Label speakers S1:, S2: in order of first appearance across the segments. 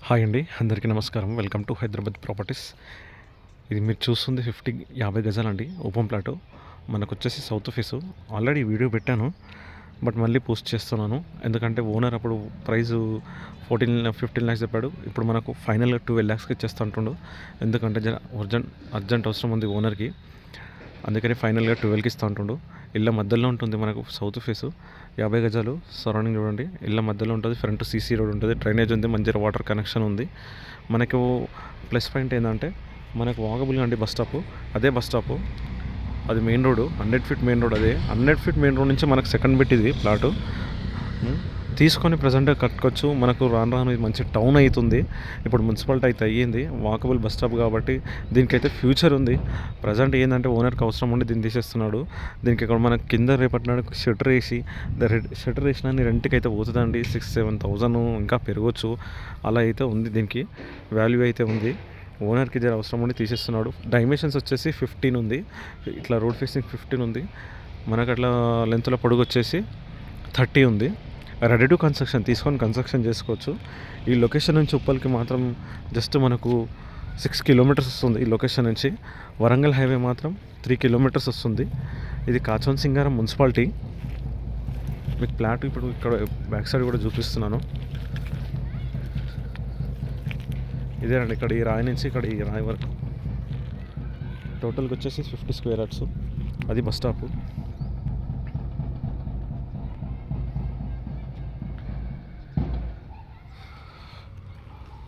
S1: Hi అండి, అందరికీ నమస్కారం. Welcome to Hyderabad properties. ఇది మీరు చూస్తుంది 50 గజాలండి, ఓపెన్ ప్లాటు. మనకు వచ్చేసి సౌత్ ఫేసు. ఆల్రెడీ వీడియో పెట్టాను, బట్ మళ్ళీ పోస్ట్ చేస్తున్నాను. ఎందుకంటే ఓనర్ అప్పుడు ప్రైజు 15 lakhs చెప్పాడు. ఇప్పుడు మనకు ఫైనల్గా 12 lakhsకి ఇచ్చేస్తా అంటుండు. ఎందుకంటే అర్జెంట్ అవసరం ఉంది ఓనర్కి, అందుకని ఫైనల్గా 12కి ఇస్తా ఉంటుండు. ఇళ్ళ మధ్యలో ఉంటుంది మనకు సౌత్ ఫేసు. 50 గజాలు సరౌండింగ్ చూడండి. ఇళ్ళ మధ్యలో ఉంటుంది. ఫ్రంట్ సీసీ రోడ్ ఉంటుంది, డ్రైనేజ్ ఉంది, మంచి వాటర్ కనెక్షన్ ఉంది. మనకు ప్లస్ పాయింట్ ఏంటంటే మనకు వాకబుల్గా అండి బస్ స్టాపు. అదే బస్ స్టాపు, అది main road, 100 feet main road. అదే 100 feet మెయిన్ రోడ్ నుంచి మనకు సెకండ్ బిట్ ఇది ప్లాటు తీసుకొని ప్రజెంట్గా కట్టుకోవచ్చు. మనకు రాను మంచి టౌన్ అవుతుంది. ఇప్పుడు మున్సిపాలిటీ అయితే అయ్యింది, వాకబుల్ బస్ స్టాప్ కాబట్టి దీనికైతే ఫ్యూచర్ ఉంది. ప్రజెంట్ ఏంటంటే ఓనర్కి అవసరం ఉండి దీన్ని తీసేస్తున్నాడు. దీనికి ఇక్కడ మనకి కింద రేపటి నాడు షట్టర్ వేసి షట్టర్ వేసిన రెంట్కి అయితే పోతుందండి. 6,000-7,000 ఇంకా పెరగవచ్చు. అలా అయితే ఉంది, దీనికి వాల్యూ అయితే ఉంది. ఓనర్కి జర అవసరం ఉండి తీసేస్తున్నాడు. డైమెన్షన్స్ వచ్చేసి 15 ఉంది, ఇట్లా రోడ్ ఫేసింగ్ 15 ఉంది. మనకు అట్లా లెంత్లో పొడుగు వచ్చేసి 30 ఉంది. రెడీ టు కన్స్ట్రక్షన్, తీసుకొని కన్స్ట్రక్షన్ చేసుకోవచ్చు. ఈ లొకేషన్ నుంచి ఉప్పల్కి మాత్రం జస్ట్ మనకు 6 kilometers వస్తుంది. ఈ లొకేషన్ నుంచి వరంగల్ హైవే మాత్రం 3 kilometers వస్తుంది. ఇది కాచోన్ సింగారం మున్సిపాలిటీ. మీకు ప్లాట్ ఇప్పుడు ఇక్కడ బ్యాక్ సైడ్ కూడా చూపిస్తున్నాను. ఇదేనండి, ఇక్కడ ఈ రాయి నుంచి ఇక్కడ ఈ రాయి వరకు టోటల్గా వచ్చేసి 50 square yards. అది బస్ స్టాపు.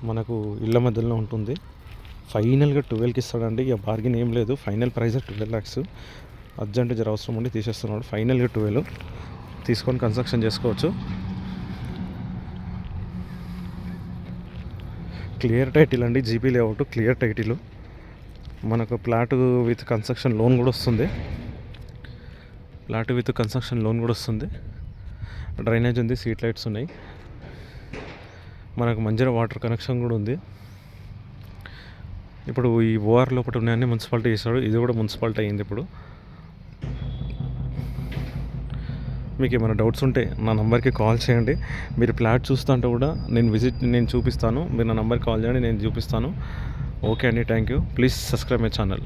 S1: మనకు ఇళ్ళ మధ్యలో ఉంటుంది. ఫైనల్గా 12కి ఇస్తాడండి. ఇక బార్గెన్ ఏం లేదు. Final price 12 lakhs. అర్జెంట్ జర అవసరం ఉండి తీసేస్తున్నాడు. ఫైనల్గా 12 తీసుకొని కన్స్ట్రక్షన్ చేసుకోవచ్చు. క్లియర్ టైటిల్ అండి, జీపీ లేఅవుట్, క్లియర్ టైటిల్. మనకు ప్లాట్ విత్ కన్స్ట్రక్షన్ లోన్ కూడా వస్తుంది. డ్రైనేజ్ ఉంది, స్ట్రీట్ లైట్స్ ఉన్నాయి. మనకు మంజర వాటర్ కనెక్షన్ కూడా ఉంది. ఇప్పుడు ఈ ఓఆర్ లోపల ఉన్నాయని మున్సిపాలిటీ చేశాడు, ఇది కూడా మున్సిపాలిటీ అయింది. ఇప్పుడు మీకు ఏమైనా డౌట్స్ ఉంటే నా నెంబర్కి కాల్ చేయండి. మీరు ఫ్లాట్ చూస్తుంటే కూడా నేను చూపిస్తాను. మీరు నా నెంబర్కి కాల్ చేయండి, నేను చూపిస్తాను. ఓకే అండి, thank you. Please subscribe my channel.